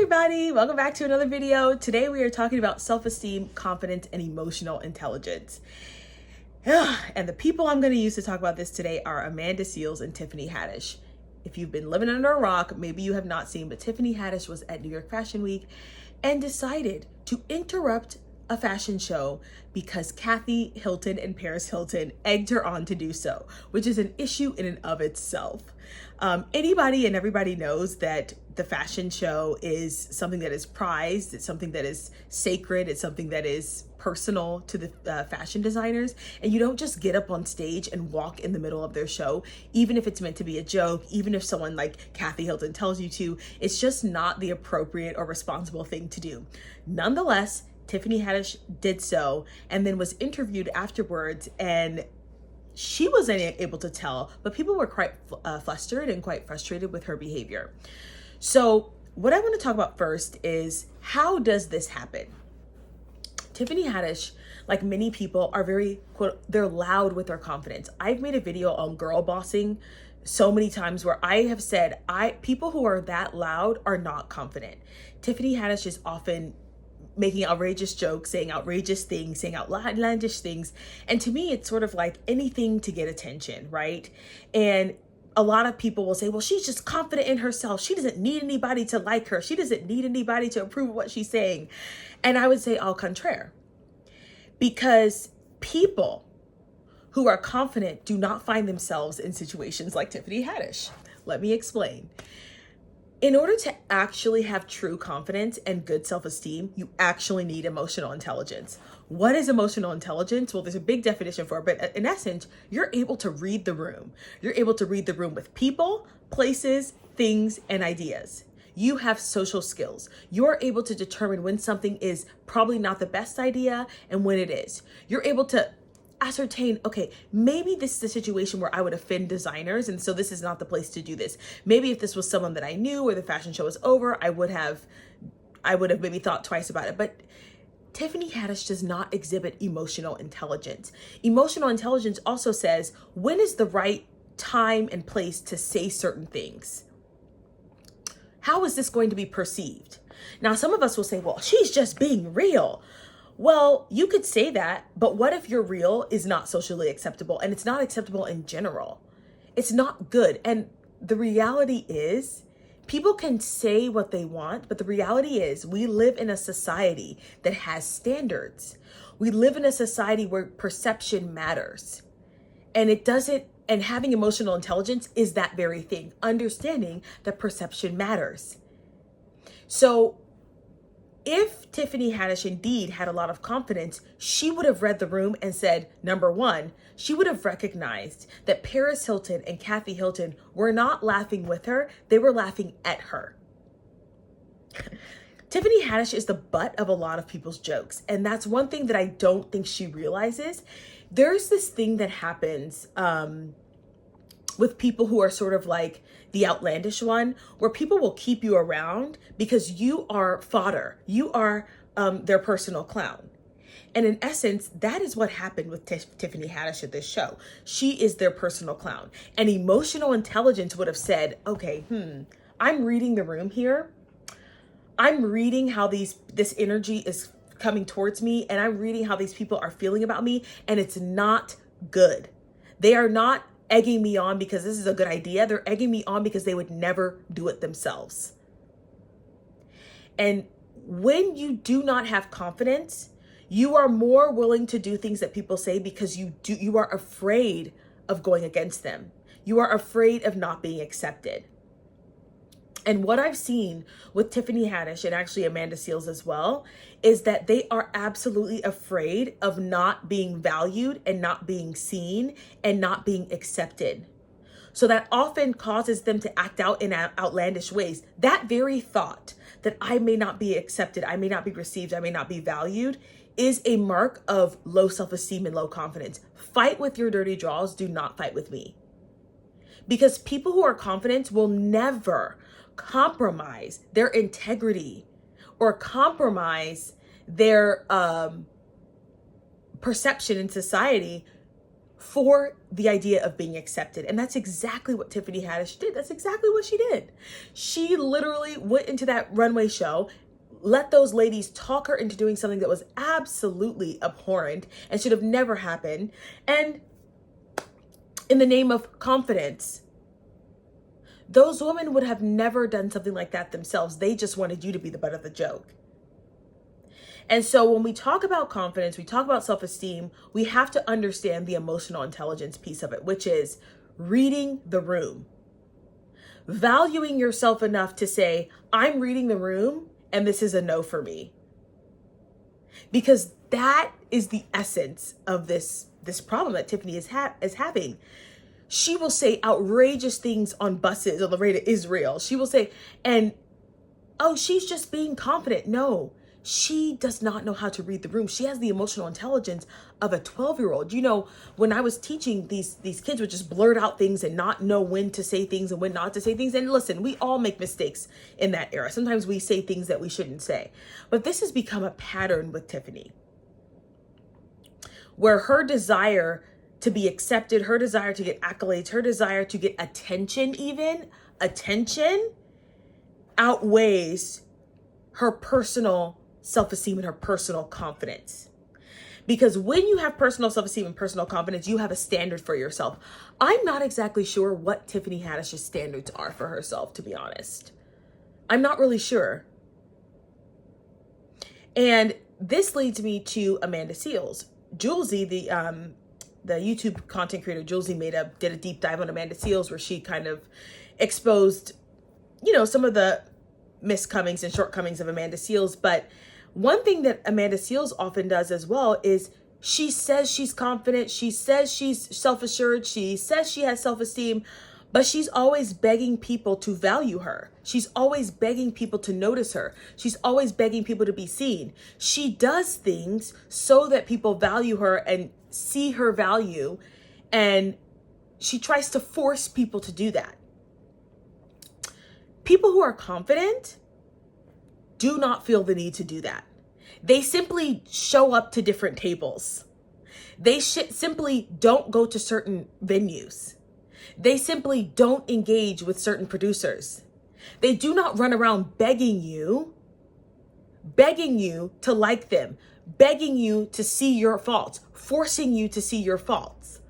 everybody, welcome back to another video. Today we are talking about self-esteem, confidence, and emotional intelligence. And the people I'm going to use to talk about this today are Amanda Seales and Tiffany Haddish. If you've been living under a rock, maybe you have not seen, but Tiffany Haddish was at New York Fashion Week and decided to interrupt a fashion show because Kathy Hilton and Paris Hilton egged her on to do so, which is an issue in and of itself. Anybody and everybody knows that the fashion show is something that is prized. It's something that is sacred. It's something that is personal to the fashion designers. And you don't just get up on stage and walk in the middle of their show, even if it's meant to be a joke, even if someone like Kathy Hilton tells you to. It's just not the appropriate or responsible thing to do. Nonetheless, Tiffany Haddish did so and then was interviewed afterwards, and she wasn't able to tell, but people were quite flustered and quite frustrated with her behavior. So what I want to talk about first is, how does this happen? Tiffany Haddish, like many people, are very, quote, they're loud with their confidence. I've made a video on girl bossing so many times where I have said, people who are that loud are not confident. Tiffany Haddish is often making outrageous jokes, saying outrageous things, saying outlandish things. And to me, it's sort of like anything to get attention, right? And a lot of people will say, well, she's just confident in herself. She doesn't need anybody to like her. She doesn't need anybody to approve of what she's saying. And I would say au contraire, because people who are confident do not find themselves in situations like Tiffany Haddish. Let me explain. In order to actually have true confidence and good self-esteem, you actually need emotional intelligence. What is emotional intelligence? Well, there's a big definition for it, but in essence, you're able to read the room. You're able to read the room with people, places, things, and ideas. You have social skills. You're able to determine when something is probably not the best idea and when it is. You're able to ascertain, okay, maybe this is a situation where I would offend designers, and so this is not the place to do this. Maybe if this was someone that I knew or the fashion show was over, I would have maybe thought twice about it. But Tiffany Haddish does not exhibit emotional intelligence. Emotional intelligence also says, when is the right time and place to say certain things? How is this going to be perceived? Now, some of us will say, well, she's just being real. Well, you could say that, but what if your real is not socially acceptable, and it's not acceptable in general? It's not good. And the reality is, people can say what they want, but the reality is we live in a society that has standards. We live in a society where perception matters. And and having emotional intelligence is that very thing, understanding that perception matters. So if Tiffany Haddish indeed had a lot of confidence, she would have read the room and said, number one, she would have recognized that Paris Hilton and Kathy Hilton were not laughing with her, they were laughing at her. Tiffany Haddish is the butt of a lot of people's jokes, and that's one thing that I don't think she realizes. There's this thing that happens with people who are sort of like the outlandish one, where people will keep you around because you are fodder. You are their personal clown. And in essence, that is what happened with Tiffany Haddish at this show. She is their personal clown. And emotional intelligence would have said, okay, I'm reading the room here. I'm reading how this energy is coming towards me, and I'm reading how these people are feeling about me, and it's not good. They are not egging me on because this is a good idea. They're egging me on because they would never do it themselves. And when you do not have confidence, you are more willing to do things that people say because you are afraid of going against them. You are afraid of not being accepted. And what I've seen with Tiffany Haddish and actually Amanda Seales as well is that they are absolutely afraid of not being valued and not being seen and not being accepted. So that often causes them to act out in outlandish ways. That very thought that I may not be accepted, I may not be received, I may not be valued is a mark of low self-esteem and low confidence. Fight with your dirty draws, do not fight with me. Because people who are confident will never compromise their integrity or compromise their perception in society for the idea of being accepted. And that's exactly what Tiffany Haddish did. That's exactly what she did. She literally went into that runway show, let those ladies talk her into doing something that was absolutely abhorrent and should have never happened. And in the name of confidence, those women would have never done something like that themselves. They just wanted you to be the butt of the joke. And so when we talk about confidence, we talk about self-esteem, we have to understand the emotional intelligence piece of it, which is reading the room. Valuing yourself enough to say, I'm reading the room and this is a no for me. Because that is the essence of this problem that Tiffany is having. She will say outrageous things on buses on the way to Israel. She will say, oh, she's just being confident. No. She does not know how to read the room. She has the emotional intelligence of a 12-year-old. You know, when I was teaching, these kids would just blurt out things and not know when to say things and when not to say things. And listen, we all make mistakes in that era. Sometimes we say things that we shouldn't say. But this has become a pattern with Tiffany, where her desire to be accepted, her desire to get accolades, her desire to get attention outweighs her personal self-esteem and her personal confidence. Because when you have personal self-esteem and personal confidence, you have a standard for yourself. I'm not exactly sure what Tiffany Haddish's standards are for herself, to be honest. I'm not really sure. And this leads me to Amanda Seales. Julesy, the YouTube content creator Julesy did a deep dive on Amanda Seales, where she kind of exposed, some of the miscomings and shortcomings of Amanda Seales. But one thing that Amanda Seales often does as well is she says she's confident, she says she's self-assured, she says she has self-esteem, but she's always begging people to value her. She's always begging people to notice her. She's always begging people to be seen. She does things so that people value her and see her value, and she tries to force people to do that. People who are confident do not feel the need to do that. They simply show up to different tables. They simply don't go to certain venues. They simply don't engage with certain producers. They do not run around begging you to like them, begging you to see your faults, forcing you to see your faults.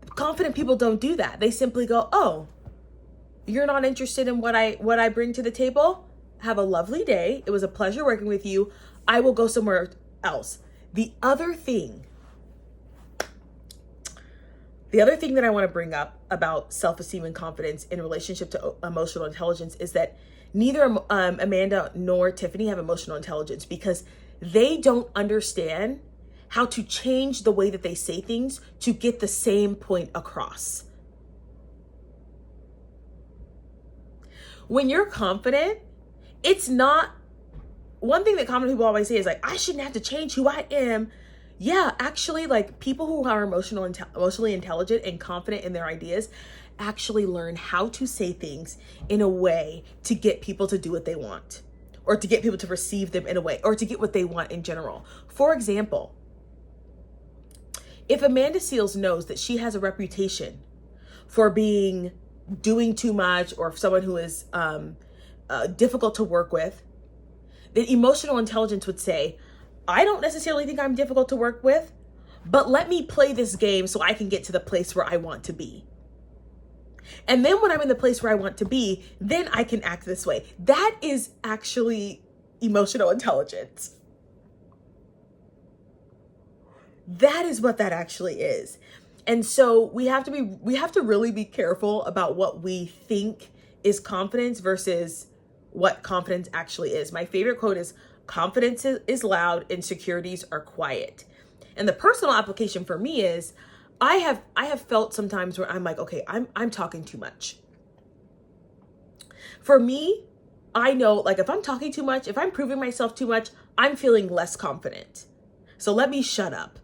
Confident people don't do that. They simply go, oh, you're not interested in what I bring to the table? Have a lovely day. It was a pleasure working with you. I will go somewhere else. The other thing that I want to bring up about self-esteem and confidence in relationship to emotional intelligence is that neither Amanda nor Tiffany have emotional intelligence, because they don't understand how to change the way that they say things to get the same point across. When you're confident, it's not, one thing that confident people always say is like, I shouldn't have to change who I am. Yeah, actually, like, people who are emotionally intelligent and confident in their ideas actually learn how to say things in a way to get people to do what they want, or to get people to receive them in a way, or to get what they want in general. For example, if Amanda Seales knows that she has a reputation for doing too much, or someone who is difficult to work with, then emotional intelligence would say, I don't necessarily think I'm difficult to work with, but let me play this game so I can get to the place where I want to be. And then when I'm in the place where I want to be, then I can act this way. That is actually emotional intelligence. That is what that actually is. And so we have to really be careful about what we think is confidence versus what confidence actually is. My favorite quote is, confidence is loud, insecurities are quiet. And the personal application for me is, I have felt sometimes where I'm like, okay, I'm talking too much. For me, I know, like, if I'm talking too much, if I'm proving myself too much, I'm feeling less confident. So let me shut up.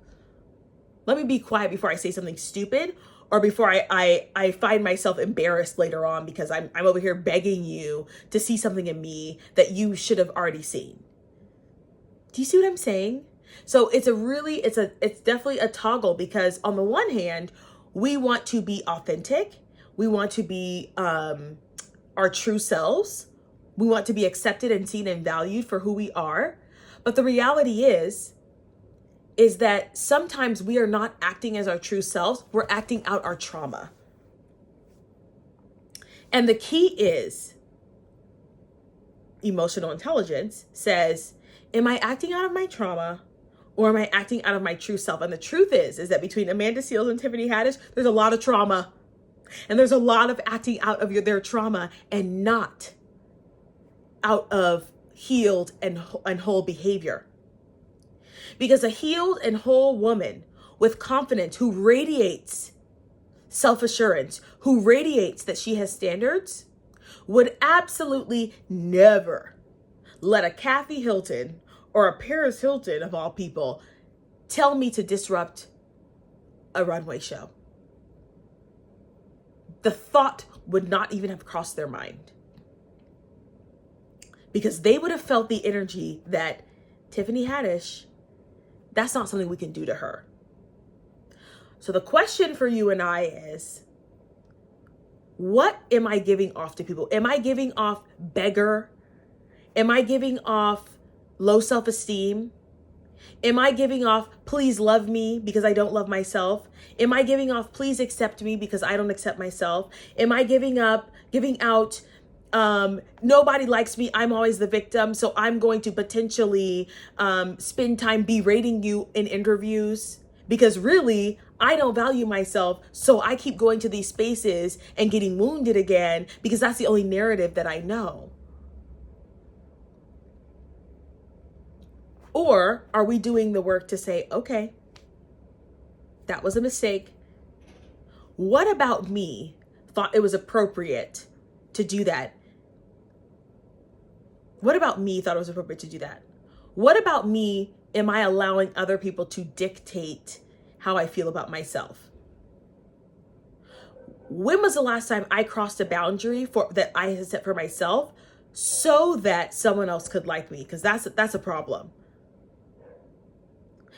Let me be quiet before I say something stupid, or before I find myself embarrassed later on because I'm over here begging you to see something in me that you should have already seen. Do you see what I'm saying? So it's definitely a toggle, because on the one hand, we want to be authentic. We want to be our true selves. We want to be accepted and seen and valued for who we are. But the reality is that sometimes we are not acting as our true selves. We're acting out our trauma. And the key is emotional intelligence says, am I acting out of my trauma, or am I acting out of my true self? And the truth is that between Amanda Seales and Tiffany Haddish, there's a lot of trauma. And there's a lot of acting out of their trauma and not out of healed and whole behavior. Because a healed and whole woman with confidence, who radiates self-assurance, who radiates that she has standards, would absolutely never let a Kathy Hilton or a Paris Hilton, of all people, tell me to disrupt a runway show. The thought would not even have crossed their mind, because they would have felt the energy that Tiffany Haddish, that's not something we can do to her. So the question for you and I is, what am I giving off to people? Am I giving off beggar? Am I giving off low self-esteem? Am I giving off, please love me because I don't love myself? Am I giving off, please accept me because I don't accept myself? Am I giving out, nobody likes me, I'm always the victim, so I'm going to potentially spend time berating you in interviews because really, I don't value myself, so I keep going to these spaces and getting wounded again because that's the only narrative that I know? Or are we doing the work to say, okay, that was a mistake. What about me thought it was appropriate to do that? What about me thought it was appropriate to do that? What about me am I allowing other people to dictate how I feel about myself? When was the last time I crossed a boundary that I had set for myself so that someone else could like me? Because that's a problem.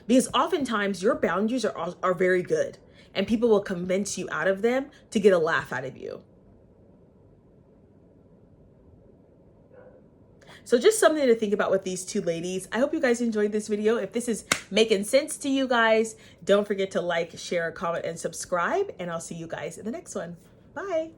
Because oftentimes your boundaries are very good and people will convince you out of them to get a laugh out of you. So just something to think about with these two ladies. I hope you guys enjoyed this video. If this is making sense to you guys, don't forget to like, share, comment, and subscribe. And I'll see you guys in the next one. Bye.